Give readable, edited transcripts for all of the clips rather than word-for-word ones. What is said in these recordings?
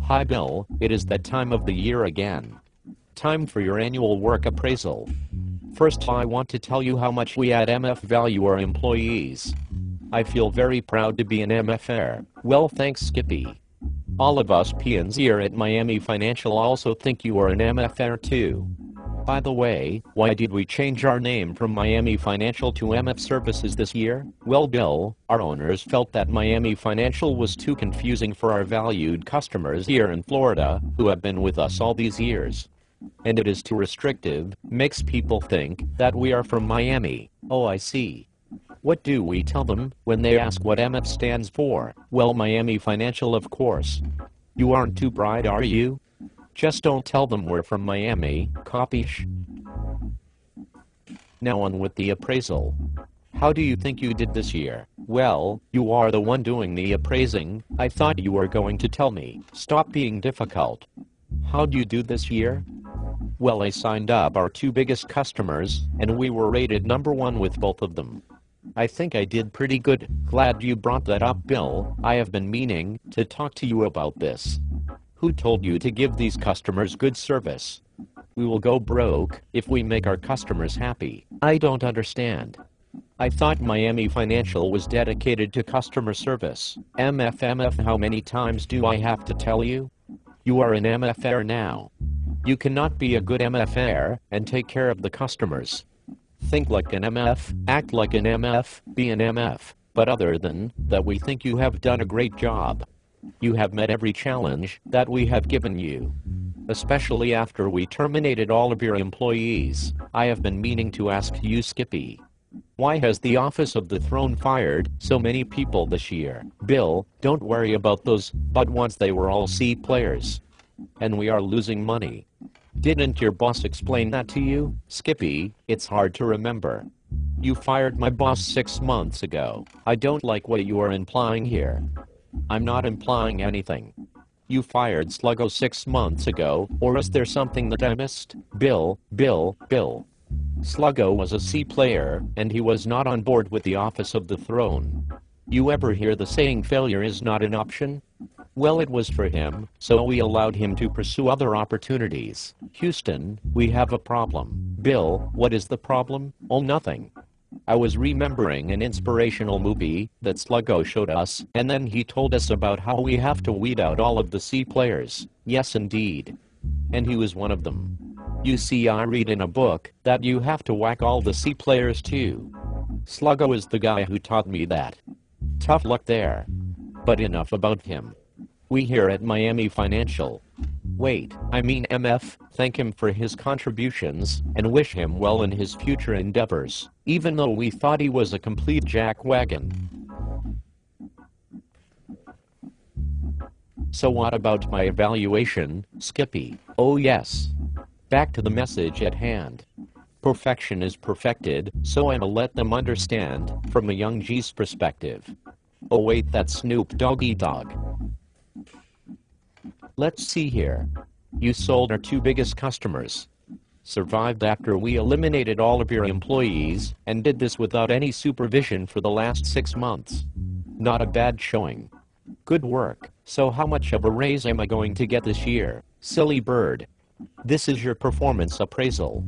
Hi Bill, it is that time of the year again. Time for your annual work appraisal. First, I want to tell you how much we at MF value our employees. I feel very proud to be an MFer. Well, thanks Skippy. All of us PNs here at Miami Financial also think you are an MFer too. By the way, why did we change our name from Miami Financial to MF Services this year? Well, Bill, our owners felt that Miami Financial was too confusing for our valued customers here in Florida, who have been with us all these years. And it is too restrictive, makes people think that we are from Miami. Oh, I see. What do we tell them when they ask what MF stands for? Well, Miami Financial, of course. You aren't too bright, are you? Just don't tell them we're from Miami, capiche? Now on with the appraisal. How do you think you did this year? Well, you are the one doing the appraising. I thought you were going to tell me. Stop being difficult. How'd you do this year? Well, I signed up our two biggest customers, and we were rated #1 with both of them. I think I did pretty good. Glad you brought that up, Bill. I have been meaning to talk to you about this. Who told you to give these customers good service? We will go broke if we make our customers happy. I don't understand. I thought Miami Financial was dedicated to customer service. MF, how many times do I have to tell you? You are an MFer now. You cannot be a good MFer and take care of the customers. Think like an MF, act like an MF, be an MF. But other than that, we think you have done a great job. You have met every challenge that we have given you. Especially after we terminated all of your employees. I have been meaning to ask you, Skippy. Why has the Office of the Throne fired so many people this year? Bill, don't worry about those, but once they were all C players. And we are losing money. Didn't your boss explain that to you? Skippy, it's hard to remember. You fired my boss 6 months ago. I don't like what you are implying here. I'm not implying anything. You fired Sluggo 6 months ago, or is there something that I missed? Bill. Sluggo was a C player, and he was not on board with the Office of the Throne. You ever hear the saying failure is not an option? Well, it was for him, so we allowed him to pursue other opportunities. Houston, we have a problem. Bill, what is the problem? Oh, nothing. I was remembering an inspirational movie that Sluggo showed us, and then he told us about how we have to weed out all of the C players. Yes, indeed. And he was one of them. You see, I read in a book that you have to whack all the C players too. Sluggo is the guy who taught me that. Tough luck there. But enough about him. We here at Miami Financial. MF, thank him for his contributions and wish him well in his future endeavors, even though we thought he was a complete jackwagon. So what about my evaluation, Skippy? Oh yes. Back to the message at hand. Perfection is perfected, so I'ma let them understand from a young G's perspective. Oh wait, that's Snoop Doggy Dogg. Let's see here. You sold our two biggest customers. Survived after we eliminated all of your employees, and did this without any supervision for the last 6 months. Not a bad showing. Good work. So how much of a raise am I going to get this year? Silly bird. This is your performance appraisal.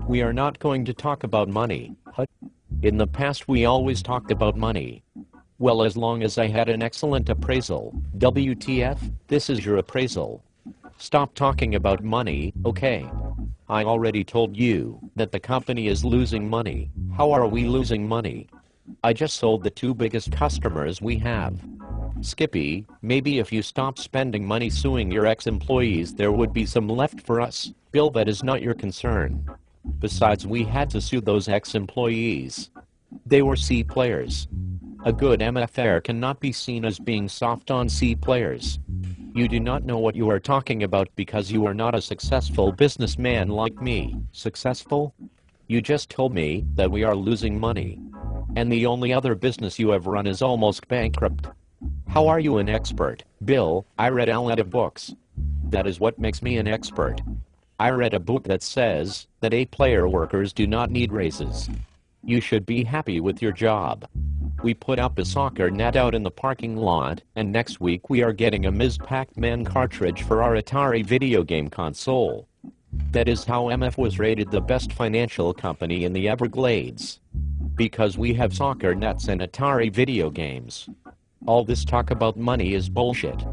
We are not going to talk about money. In the past we always talked about money. Well, as long as I had an excellent appraisal. WTF, this is your appraisal. Stop talking about money, okay? I already told you that the company is losing money. How are we losing money? I just sold the two biggest customers we have. Skippy, maybe if you stop spending money suing your ex-employees there would be some left for us. Bill, that is not your concern. Besides, we had to sue those ex-employees. They were C players. A good MFer cannot be seen as being soft on C players. You do not know what you are talking about because you are not a successful businessman like me. Successful? You just told me that we are losing money. And the only other business you have run is almost bankrupt. How are you an expert? Bill, I read a lot of books. That is what makes me an expert. I read a book that says that A-player workers do not need raises. You should be happy with your job. We put up a soccer net out in the parking lot, and next week we are getting a Ms. Pac-Man cartridge for our Atari video game console. That is how MF was rated the best financial company in the Everglades. Because we have soccer nets and Atari video games. All this talk about money is bullshit.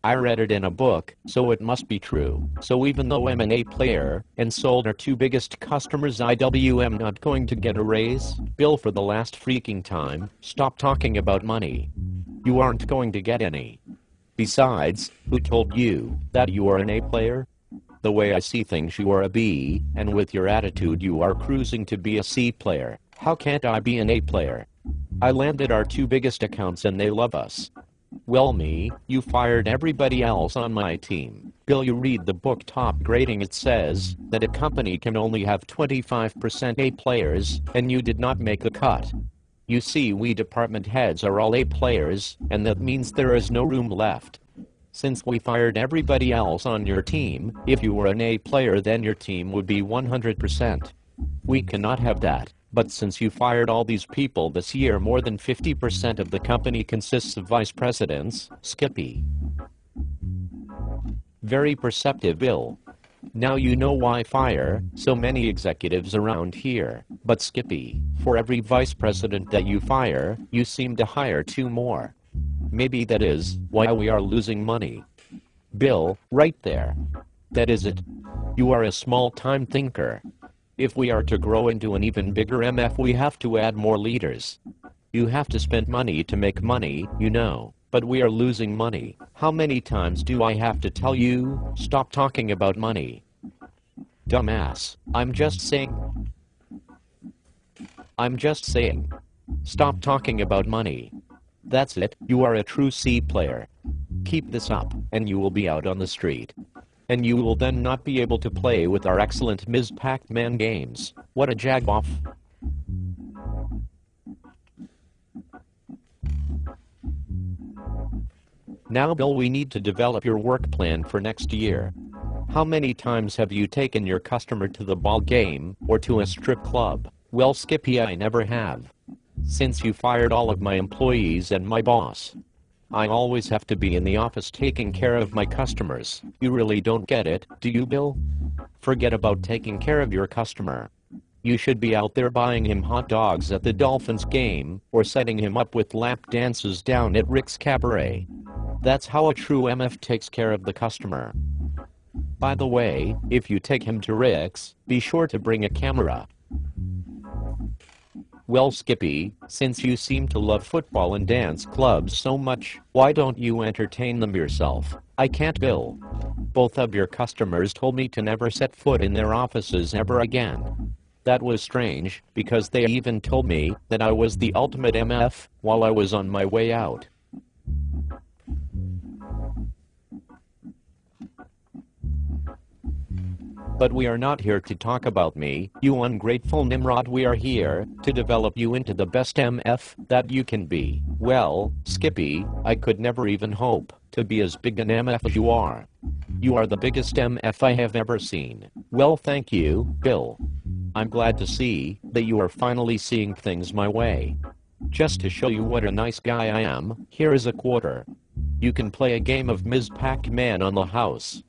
I read it in a book, so it must be true. So even though I'm an A player, and sold our 2 biggest customers, I'm not going to get a raise. Bill, for the last freaking time, stop talking about money. You aren't going to get any. Besides, who told you that you are an A player? The way I see things, you are a B, and with your attitude you are cruising to be a C player. How can't I be an A player? I landed our 2 biggest accounts and they love us. Well, me, you fired everybody else on my team. Bill, you read the book Top Grading. It says that a company can only have 25% A players, and you did not make the cut. You see, we department heads are all A players, and that means there is no room left. Since we fired everybody else on your team, if you were an A player then your team would be 100%. We cannot have that. But since you fired all these people this year, more than 50% of the company consists of vice presidents. Skippy. Very perceptive, Bill. Now you know why I fire so many executives around here. But Skippy, for every vice president that you fire, you seem to hire 2 more. Maybe that is why we are losing money. Bill, right there. That is it. You are a small-time thinker. If we are to grow into an even bigger MF, we have to add more leaders. You have to spend money to make money, you know, but we are losing money. How many times do I have to tell you, stop talking about money? Dumbass, I'm just saying. Stop talking about money. That's it, you are a true C player. Keep this up, and you will be out on the street. And you will then not be able to play with our excellent Ms. Pac-Man games. What a jag-off. Now, Bill, we need to develop your work plan for next year. How many times have you taken your customer to the ball game or to a strip club? Well, Skippy, I never have. Since you fired all of my employees and my boss. I always have to be in the office taking care of my customers. You really don't get it, do you, Bill? Forget about taking care of your customer. You should be out there buying him hot dogs at the Dolphins game, or setting him up with lap dances down at Rick's Cabaret. That's how a true MF takes care of the customer. By the way, if you take him to Rick's, be sure to bring a camera. Well, Skippy, since you seem to love football and dance clubs so much, why don't you entertain them yourself? I can't, Bill. Both of your customers told me to never set foot in their offices ever again. That was strange, because they even told me that I was the ultimate MF while I was on my way out. But we are not here to talk about me, you ungrateful Nimrod. We are here to develop you into the best MF that you can be. Well, Skippy, I could never even hope to be as big an MF as you are. You are the biggest MF I have ever seen. Well, thank you, Bill. I'm glad to see that you are finally seeing things my way. Just to show you what a nice guy I am, here is a quarter. You can play a game of Ms. Pac-Man on the house.